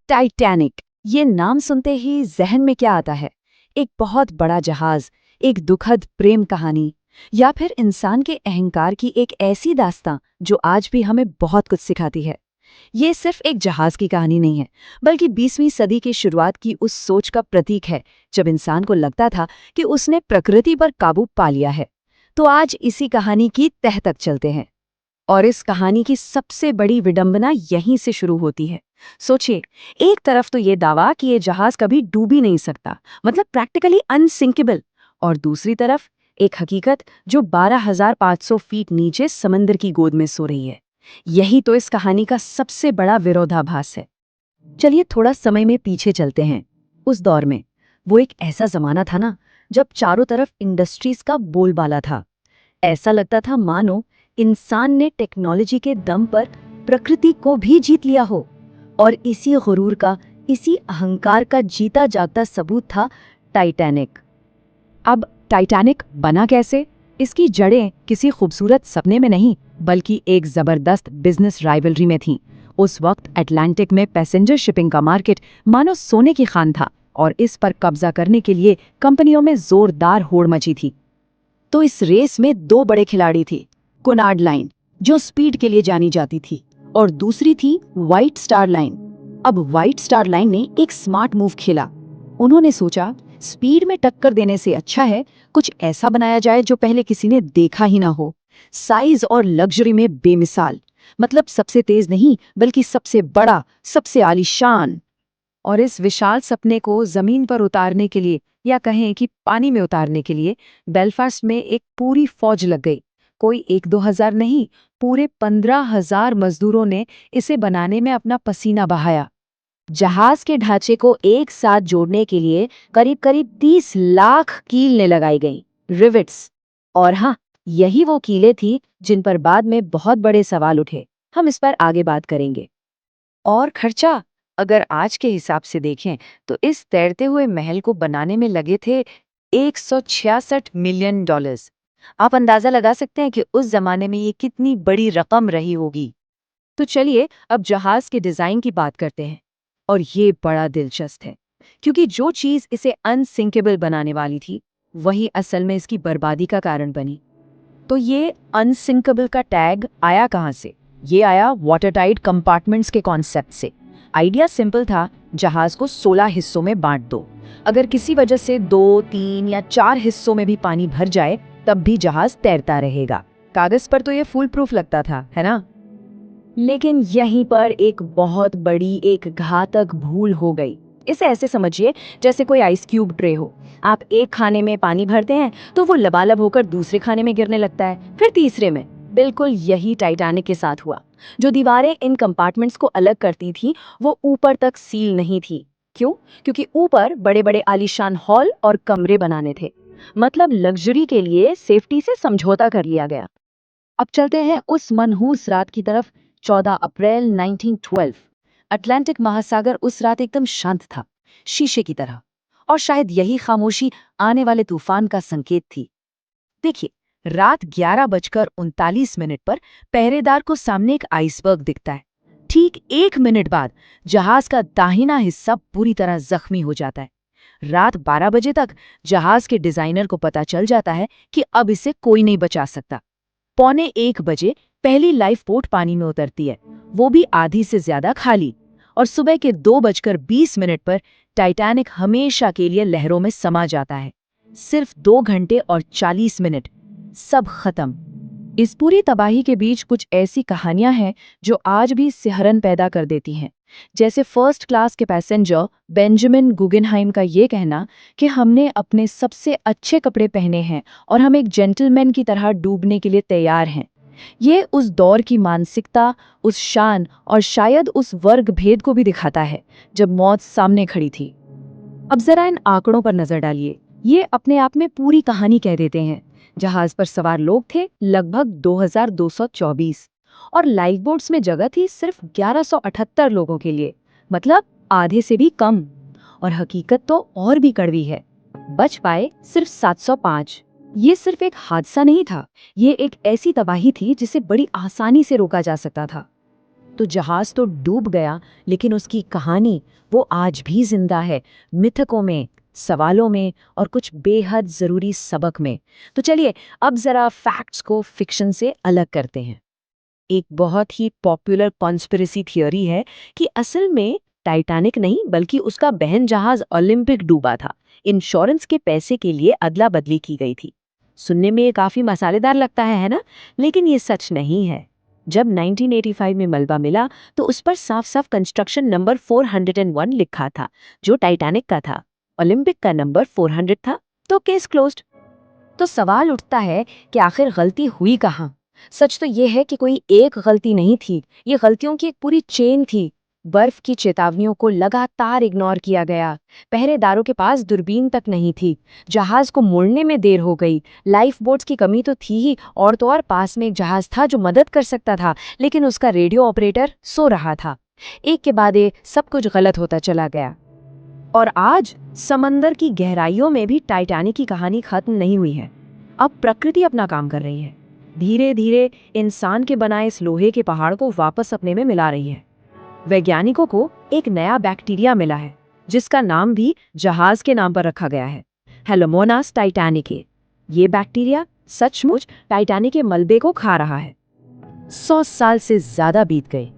Titanic, ये नाम सुनते ही जहन में क्या आता है? एक बहुत बड़ा जहाज, एक दुखद प्रेम कहानी, या फिर इंसान के अहंकार की एक ऐसी दास्तां जो आज भी हमें बहुत कुछ सिखाती है। ये सिर्फ एक जहाज की कहानी नहीं है, बल्कि 20वीं सदी की शुरुआत की उस सोच का प्रतीक है जब इंसान को लगता था कि उसने प्रकृति पर काबू पा लिया है। तो आज इसी कहानी की तह तक चलते हैं। और इस कहानी की सबसे बड़ी विडंबना यहीं से शुरू होती है। सोचिए, एक तरफ तो ये दावा कि ये जहाज कभी डूब ही नहीं सकता, मतलब प्रैक्टिकली अनसिंकेबल, और दूसरी तरफ एक हकीकत जो 12,500 फीट नीचे समंदर की गोद में सो रही है। यही तो इस कहानी का सबसे बड़ा विरोधाभास है। चलिए थोड़ा समय में पीछे चलते हैं। उस दौर में वो एक ऐसा जमाना था ना, जब चारों तरफ इंडस्ट्रीज का बोलबाला था। ऐसा लगता था मानो इंसान ने टेक्नोलॉजी के दम पर प्रकृति को भी जीत लिया हो। और इसी गुरूर का, इसी अहंकार का जीता जागता सबूत था टाइटैनिक। अब टाइटैनिक बना कैसे? इसकी जड़ें किसी खूबसूरत सपने में नहीं, बल्कि एक जबरदस्त बिजनेस राइवलरी में थीं। उस वक्त अटलांटिक में पैसेंजर शिपिंग का मार्केट मानो सोने की खान था, और इस पर कब्जा करने के लिए कंपनियों में जोरदार होड़ मची थी। तो इस रेस में दो बड़े खिलाड़ी थे। कुनार्ड लाइन, जो स्पीड के लिए जानी जाती थी, और दूसरी थी व्हाइट स्टार लाइन। अब व्हाइट स्टार लाइन ने एक स्मार्ट मूव खेला। उन्होंने सोचा, स्पीड में टक्कर देने से अच्छा है कुछ ऐसा बनाया जाए जो पहले किसी ने देखा ही ना हो। साइज और लग्जरी में बेमिसाल, मतलब सबसे तेज नहीं, बल्कि सबसे बड़ा, सबसे आलीशान। और इस विशाल सपने को जमीन पर उतारने के लिए, या कहें कि पानी में उतारने के लिए, बेलफास्ट में एक पूरी फौज लग गई। कोई 1-2 हजार नहीं, पूरे 15,000 मजदूरों ने इसे बनाने में अपना पसीना बहाया। जहाज के ढांचे को एक साथ जोड़ने के लिए करीब करीब 30 लाख कीलें लगाई गईं, रिवेट्स। और हाँ, यही वो कीलें थी जिन पर बाद में बहुत बड़े सवाल उठे। हम इस पर आगे बात करेंगे। और खर्चा, अगर आज के हिसाब से देखें तो इस तैरते हुए महल को बनाने में लगे थे $166 मिलियन। आप अंदाजा लगा सकते हैं कि उस जमाने में ये कितनी बड़ी रकम रही होगी। तो चलिए अब जहाज के डिजाइन की बात करते हैं। और ये बड़ा दिलचस्प है, क्योंकि जो चीज इसे अनसिंकेबल बनाने वाली थी, वही असल में इसकी बर्बादी का कारण बनी। तो ये अनसिंकेबल का टैग आया कहाँ से? ये आया वाटरटाइट कंपार्टमेंट्स के कॉन्सेप्ट से। आइडिया सिंपल था, जहाज को 16 हिस्सों में बांट दो। अगर किसी वजह से 2, 3 या 4 हिस्सों में भी पानी भर जाए, तब भी जहाज तैरता रहेगा। कागज पर तो ये फुल प्रूफ लगता था, है ना? लेकिन यहीं पर एक बहुत बड़ी, एक घातक भूल हो गई। इसे ऐसे समझिए जैसे कोई आइस क्यूब ट्रे हो। आप एक खाने में पानी भरते हैं तो वो लबालब होकर दूसरे खाने में गिरने लगता है, फिर तीसरे में। बिल्कुल यही टाइटैनिक के साथ हुआ। जो दीवारें इन कंपार्टमेंट्स को अलग करती थी, वो ऊपर तक सील नहीं थी। क्यों? क्योंकि ऊपर बड़े बड़े आलीशान हॉल और कमरे बनाने थे। मतलब लग्जरी के लिए सेफ्टी से समझौता कर लिया गया। अब चलते हैं उस मनहूस रात की तरफ। 14 अप्रैल 1912। अटलांटिक महासागर उस रात एकदम शांत था, शीशे की तरह। और शायद यही खामोशी आने वाले तूफान का संकेत थी। देखिए, रात 11:39 पर पहरेदार को सामने एक आइसबर्ग दिखता है। ठीक 1 मिनट बाद जहाज का दाहिना हिस्सा पूरी तरह जख्मी हो जाता है। रात 12 बजे तक जहाज के डिजाइनर को पता चल जाता है कि अब इसे कोई नहीं बचा सकता। 12:45 पहली लाइफ बोट पानी में उतरती है, वो भी आधी से ज्यादा खाली। और सुबह के 2:20 पर टाइटैनिक हमेशा के लिए लहरों में समा जाता है। सिर्फ 2 घंटे और 40 मिनट, सब खत्म। इस पूरी तबाही के बीच कुछ ऐसी कहानियां हैं जो आज भी सिहरन पैदा कर देती हैं। जैसे फर्स्ट क्लास के पैसेंजर बेंजामिन गुगेनहाइम का ये कहना कि हमने अपने सबसे अच्छे कपड़े पहने हैं और हम एक जेंटलमैन की तरह डूबने के लिए तैयार हैं। ये उस दौर की मानसिकता, उस शान और शायद उस वर्ग भेद को भी दिखाता है जब मौत सामने खड़ी थी। अब जरा इन आंकड़ों पर नजर डालिए। ये अपने आप में पूरी कहानी कह देते हैं। जहाज पर सवार लोग थे लगभग 2224, और लाइफ बोट्स में जगह थी सिर्फ 1178 लोगों के लिए, मतलब आधे से भी कम। और हकीकत तो और भी कड़वी है, बच पाए सिर्फ 705। ये सिर्फ एक हादसा नहीं था, ये एक ऐसी तबाही थी जिसे बड़ी आसानी से रोका जा सकता था। तो जहाज तो डूब गया, लेकिन उसकी कहानी वो आज भी जिंदा है, मिथकों में, सवालों में और कुछ बेहद जरूरी सबक में। तो चलिए अब जरा फैक्ट्स को फिक्शन से अलग करते हैं। एक बहुत ही पॉपुलर कॉन्स्पिरेसी थियोरी है कि असल में टाइटैनिक नहीं बल्कि उसका बहन जहाज ओलंपिक डूबा था। इंश्योरेंस के पैसे के लिए अदला बदली की गई थी। सुनने में ये काफी मसालेदार लगता है ना? लेकिन ये सच नहीं है। जब 1985 में मलबा मिला तो उस पर साफ साफ कंस्ट्रक्शन नंबर 401 लिखा था, जो टाइटैनिक का था। ओलंपिक का नंबर 400 था, तो केस क्लोज्ड। तो सवाल उठता है कि आखिर गलती हुई कहाँ? सच तो ये है कि कोई एक गलती नहीं थी, ये गलतियों की एक पूरी चेन थी। बर्फ की चेतावनियों को लगातार इग्नोर किया गया, पहरेदारों के पास दूरबीन तक नहीं थी, जहाज को मोड़ने में देर हो गई, लाइफ बोट्स की कमी तो थी ही, और तो और पास में एक जहाज था जो मदद कर सकता था, लेकिन उसका रेडियो ऑपरेटर सो रहा था। एक के बाद एक सब कुछ गलत होता चला गया। और आज समंदर की गहराइयों में भी टाइटैनिक की कहानी खत्म नहीं हुई है। अब प्रकृति अपना काम कर रही है, धीरे धीरे इंसान के बनाए इस लोहे के पहाड़ को वापस अपने में मिला रही है। वैज्ञानिकों को एक नया बैक्टीरिया मिला है, जिसका नाम भी जहाज के नाम पर रखा गया है, हेलोमोनास टाइटैनिके। ये बैक्टीरिया सचमुच टाइटैनिक के मलबे को खा रहा है। 100 साल से ज्यादा बीत गए,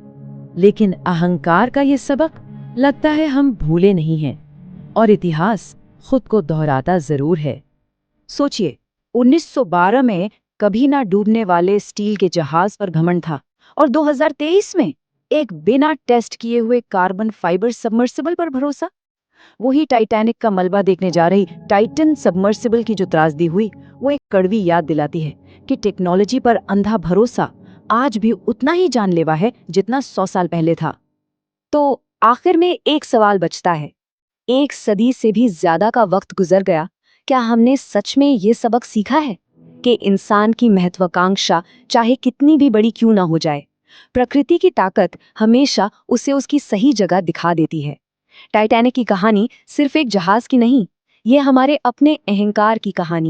लेकिन अहंकार का ये सबक लगता है हम भूले नहीं हैं, और इतिहास खुद को दोहराता जरूर है। सोचिए, 1912 में कभी ना डूबने वाले स्टील के जहाज पर घमंड था, और 2023 में एक बिना टेस्ट किए हुए कार्बन फाइबर सबमर्सिबल पर भरोसा। वही टाइटैनिक का मलबा देखने जा रही टाइटन सबमर्सिबल की जो त्रासदी हुई, वो एक कड़वी याद दिलाती है कि टेक्नोलॉजी पर अंधा भरोसा आज भी उतना ही जानलेवा है जितना 100 साल पहले था। तो आखिर में एक सवाल बचता है, एक सदी से भी ज्यादा का वक्त गुजर गया, क्या हमने सच में ये सबक सीखा है कि इंसान की महत्वाकांक्षा चाहे कितनी भी बड़ी क्यों ना हो जाए, प्रकृति की ताकत हमेशा उसे उसकी सही जगह दिखा देती है। टाइटैनिक की कहानी सिर्फ एक जहाज की नहीं, ये हमारे अपने अहंकार की कहानी